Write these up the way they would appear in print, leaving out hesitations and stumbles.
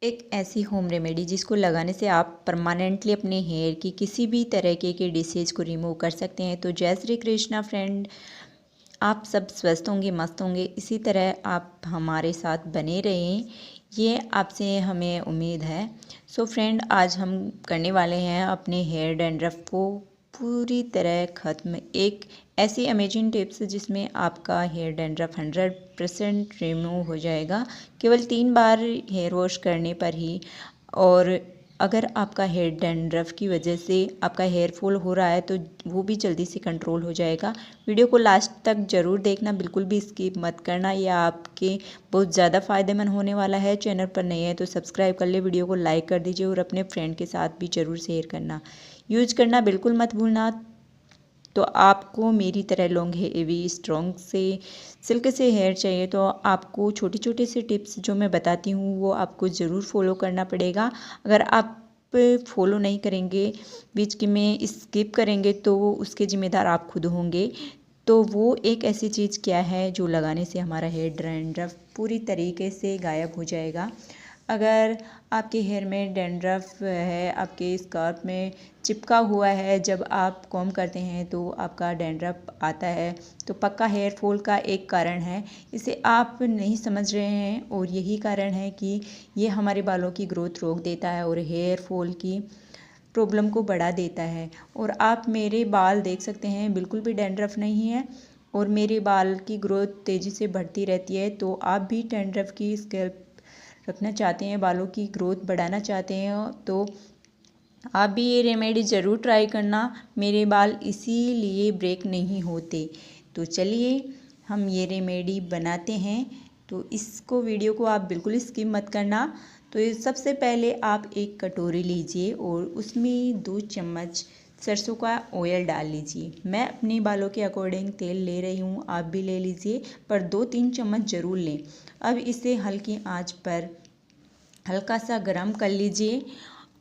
एक ऐसी home remedy जिसको लगाने से आप परमानेंटली अपने हेयर की किसी भी तरह के डिसीज को रिमूव कर सकते हैं। तो जय श्री कृष्णा फ्रेंड, आप सब स्वस्थ होंगे, मस्त होंगे, इसी तरह आप हमारे साथ बने रहें, ये आपसे हमें उम्मीद है। सो फ्रेंड, आज हम करने वाले हैं अपने हेयर डैंड्रफ को पूरी तरह ख़त्म। एक ऐसी अमेजिंग टिप्स जिसमें आपका हेयर डैंड्रफ 100% रिमूव हो जाएगा केवल 3 बार हेयर वॉश करने पर ही। और अगर आपका हेयर डैंड्रफ की वजह से आपका हेयर फॉल हो रहा है तो वो भी जल्दी से कंट्रोल हो जाएगा। वीडियो को लास्ट तक ज़रूर देखना, बिल्कुल भी स्किप मत करना, यह आपके बहुत ज़्यादा फ़ायदेमंद होने वाला है। चैनल पर नए हैं तो सब्सक्राइब कर ले, वीडियो को लाइक कर दीजिए और अपने फ्रेंड के साथ भी ज़रूर शेयर करना। यूज करना बिल्कुल मत भूलना। तो आपको मेरी तरह लॉन्ग हेवी स्ट्रॉन्ग से सिल्क से हेयर चाहिए तो आपको छोटे छोटे से टिप्स जो मैं बताती हूँ वो आपको ज़रूर फॉलो करना पड़ेगा। अगर आप फॉलो नहीं करेंगे, बीच की में स्किप करेंगे, तो उसके ज़िम्मेदार आप खुद होंगे। तो वो एक ऐसी चीज़ क्या है जो लगाने से हमारा हेयर डैंड्रफ पूरी तरीके से गायब हो जाएगा। अगर आपके हेयर में डैंड्रफ है, आपके स्काल्प में चिपका हुआ है, जब आप कॉम्ब करते हैं तो आपका डैंड्रफ आता है, तो पक्का हेयर फॉल का एक कारण है। इसे आप नहीं समझ रहे हैं और यही कारण है कि ये हमारे बालों की ग्रोथ रोक देता है और हेयर फॉल की प्रॉब्लम को बढ़ा देता है। और आप मेरे बाल देख सकते हैं, बिल्कुल भी डैंड्रफ नहीं है और मेरे बाल की ग्रोथ तेज़ी से बढ़ती रहती है। तो आप भी डैंड्रफ की स्कैल्प रखना चाहते हैं, बालों की ग्रोथ बढ़ाना चाहते हैं, तो आप भी ये रेमेडी ज़रूर ट्राई करना। मेरे बाल इसीलिए ब्रेक नहीं होते। तो चलिए हम ये रेमेडी बनाते हैं। तो इसको वीडियो को आप बिल्कुल स्किप मत करना। तो ये सबसे पहले आप एक कटोरी लीजिए और उसमें 2 चम्मच सरसों का ऑयल डाल लीजिए। मैं अपने बालों के अकॉर्डिंग तेल ले रही हूँ, आप भी ले लीजिए, पर 2-3 चम्मच ज़रूर लें। अब इसे हल्की आंच पर हल्का सा गरम कर लीजिए।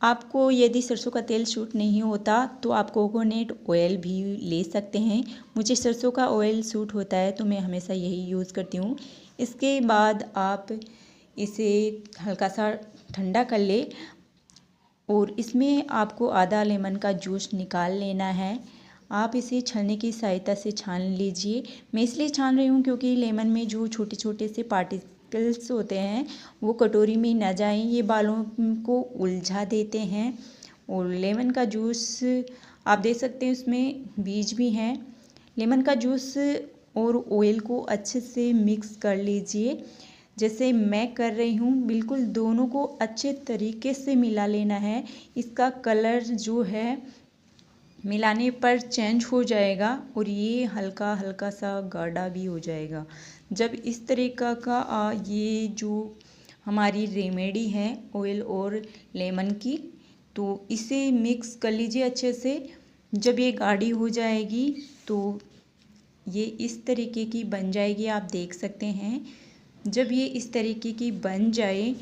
आपको यदि सरसों का तेल सूट नहीं होता तो आप कोकोनट ऑयल भी ले सकते हैं। मुझे सरसों का ऑयल सूट होता है तो मैं हमेशा यही यूज़ करती हूँ। इसके बाद आप इसे हल्का सा ठंडा कर ले और इसमें आपको आधा लेमन का जूस निकाल लेना है। आप इसे छलनी की सहायता से छान लीजिए। मैं इसलिए छान रही हूँ क्योंकि लेमन में जो छोटे छोटे से पार्टिकल्स होते हैं वो कटोरी में ना जाएं, ये बालों को उलझा देते हैं। और लेमन का जूस आप देख सकते हैं, उसमें बीज भी हैं। लेमन का जूस और ऑयल को अच्छे से मिक्स कर लीजिए जैसे मैं कर रही हूँ। बिल्कुल दोनों को अच्छे तरीके से मिला लेना है। इसका कलर जो है मिलाने पर चेंज हो जाएगा और ये हल्का हल्का सा गाढ़ा भी हो जाएगा। जब इस तरीका का ये जो हमारी रेमेडी है ऑयल और लेमन की, तो इसे मिक्स कर लीजिए अच्छे से। जब ये गाढ़ी हो जाएगी तो ये इस तरीके की बन जाएगी, आप देख सकते हैं। जब ये इस तरीके की बन जाए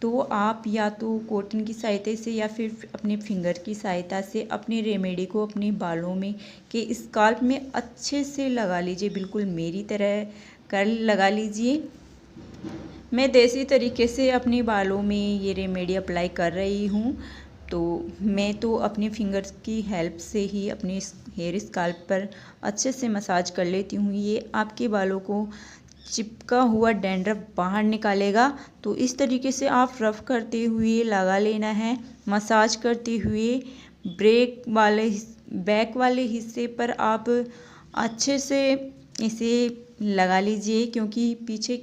तो आप या तो कॉटन की सहायता से या फिर अपने फिंगर की सहायता से अपनी रेमेडी को अपने बालों में के स्काल्प में अच्छे से लगा लीजिए। बिल्कुल मेरी तरह कर लगा लीजिए। मैं देसी तरीके से अपने बालों में ये रेमेडी अप्लाई कर रही हूँ। तो मैं तो अपने फिंगर्स की हेल्प से ही अपने हेयर स्काल्प पर अच्छे से मसाज कर लेती हूँ। ये आपके बालों को चिपका हुआ डैंड्रफ बाहर निकालेगा। तो इस तरीके से आप रफ करते हुए लगा लेना है, मसाज करते हुए बैक वाले हिस्से पर आप अच्छे से इसे लगा लीजिए, क्योंकि पीछे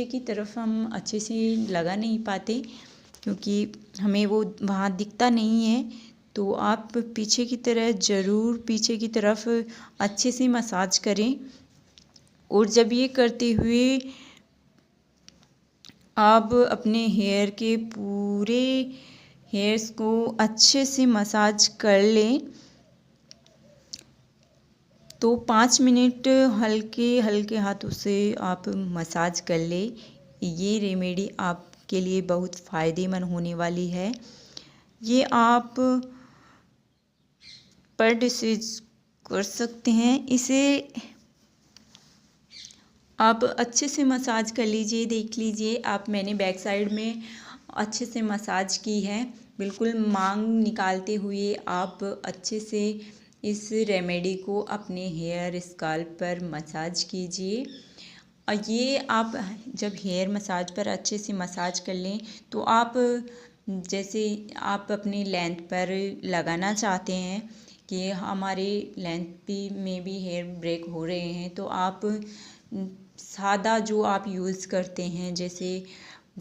की तरफ हम अच्छे से लगा नहीं पाते क्योंकि हमें वो वहाँ दिखता नहीं है। तो आप पीछे की तरफ अच्छे से मसाज करें। और जब ये करते हुए आप अपने हेयर के पूरे हेयर्स को अच्छे से मसाज कर लें तो 5 मिनट हल्के हल्के हाथों से आप मसाज कर लें। ये रेमेडी आपके लिए बहुत फ़ायदेमंद होने वाली है। ये आप पर डिसीज कर सकते हैं। इसे आप अच्छे से मसाज कर लीजिए। देख लीजिए आप, मैंने बैक साइड में अच्छे से मसाज की है। बिल्कुल मांग निकालते हुए आप अच्छे से इस रेमेडी को अपने हेयर स्काल्प पर मसाज कीजिए। और ये आप जब हेयर मसाज पर अच्छे से मसाज कर लें तो आप जैसे आप अपनी लेंथ पर लगाना चाहते हैं कि हमारे लेंथ में भी हेयर ब्रेक हो रहे हैं, तो आप सादा जो आप यूज़ करते हैं जैसे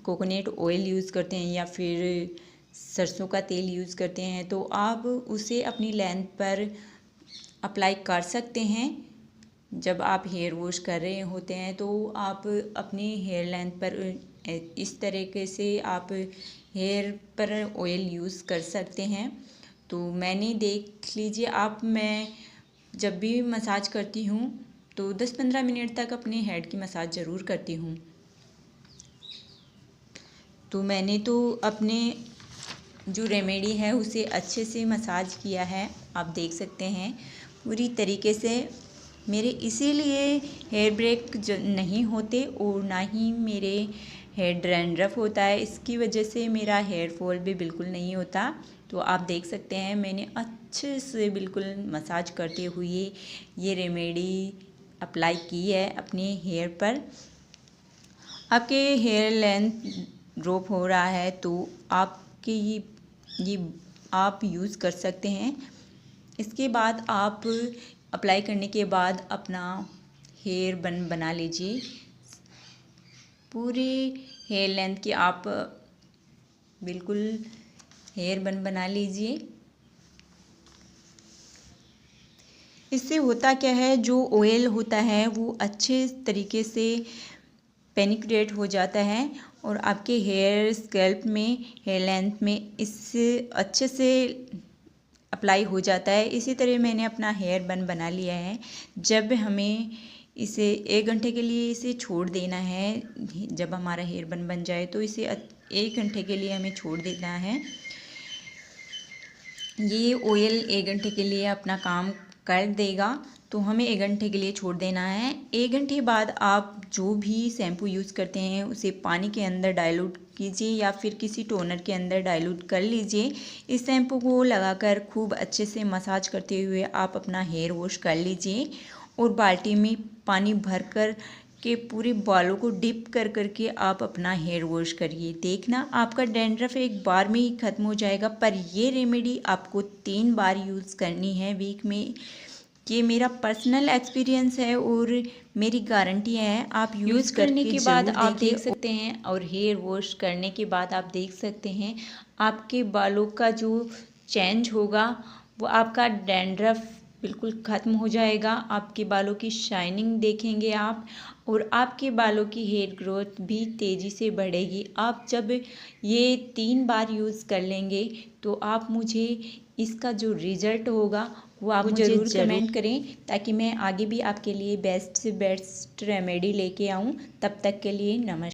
कोकोनट ऑयल यूज़ करते हैं या फिर सरसों का तेल यूज़ करते हैं, तो आप उसे अपनी लेंथ पर अप्लाई कर सकते हैं। जब आप हेयर वॉश कर रहे होते हैं तो आप अपनी हेयर लेंथ पर इस तरीके से आप हेयर पर ऑयल यूज़ कर सकते हैं। तो मैंने देख लीजिए आप, मैं जब भी मसाज करती हूँ तो 10-15 मिनट तक अपने हेड की मसाज ज़रूर करती हूँ। तो मैंने तो अपने जो रेमेडी है उसे अच्छे से मसाज किया है, आप देख सकते हैं पूरी तरीके से। मेरे इसीलिए हेयर ब्रेक नहीं होते और ना ही मेरे हेयर डैंड्रफ होता है, इसकी वजह से मेरा हेयर फॉल भी बिल्कुल नहीं होता। तो आप देख सकते हैं मैंने अच्छे से बिल्कुल मसाज करते हुए ये रेमेडी अप्लाई की है अपने हेयर पर। आपके हेयर लेंथ ड्रॉप हो रहा है तो आपके ये आप यूज़ कर सकते हैं। इसके बाद आप अप्लाई करने के बाद अपना हेयर बन बना लीजिए। पूरे हेयर लेंथ की आप बिल्कुल हेयर बन बना लीजिए। इससे होता क्या है, जो ऑयल होता है वो अच्छे तरीके से पेनिट्रेट हो जाता है और आपके हेयर स्कैल्प में, हेयर लेंथ में इससे अच्छे से अप्लाई हो जाता है। इसी तरह मैंने अपना हेयर बन बना लिया है। जब हमें इसे 1 घंटे के लिए इसे छोड़ देना है, जब हमारा हेयर बन बन जाए तो इसे 1 घंटे के लिए हमें छोड़ देना है। ये ऑयल 1 घंटे के लिए अपना काम कर देगा, तो हमें 1 घंटे के लिए छोड़ देना है। 1 घंटे बाद आप जो भी शैम्पू यूज़ करते हैं उसे पानी के अंदर डाइल्यूट कीजिए या फिर किसी टोनर के अंदर डाइल्यूट कर लीजिए। इस शैम्पू को लगाकर खूब अच्छे से मसाज करते हुए आप अपना हेयर वॉश कर लीजिए और बाल्टी में पानी भरकर के पूरे बालों को डिप कर करके आप अपना हेयर वॉश करिए। देखना आपका डैंड्रफ एक बार में ही ख़त्म हो जाएगा। पर ये रेमेडी आपको 3 बार यूज़ करनी है वीक में। ये मेरा पर्सनल एक्सपीरियंस है और मेरी गारंटी है। आप यूज़ करने के बाद आप देख सकते हैं और हेयर वॉश करने के बाद आप देख सकते हैं आपके बालों का जो चेंज होगा वो आपका डैंड्रफ बिल्कुल ख़त्म हो जाएगा। आपके बालों की शाइनिंग देखेंगे आप और आपके बालों की हेयर ग्रोथ भी तेज़ी से बढ़ेगी। आप जब ये 3 बार यूज़ कर लेंगे तो आप मुझे इसका जो रिज़ल्ट होगा वो आप मुझे ज़रूर कमेंट करें, ताकि मैं आगे भी आपके लिए बेस्ट से बेस्ट रेमेडी लेके आऊँ। तब तक के लिए नमस्कार।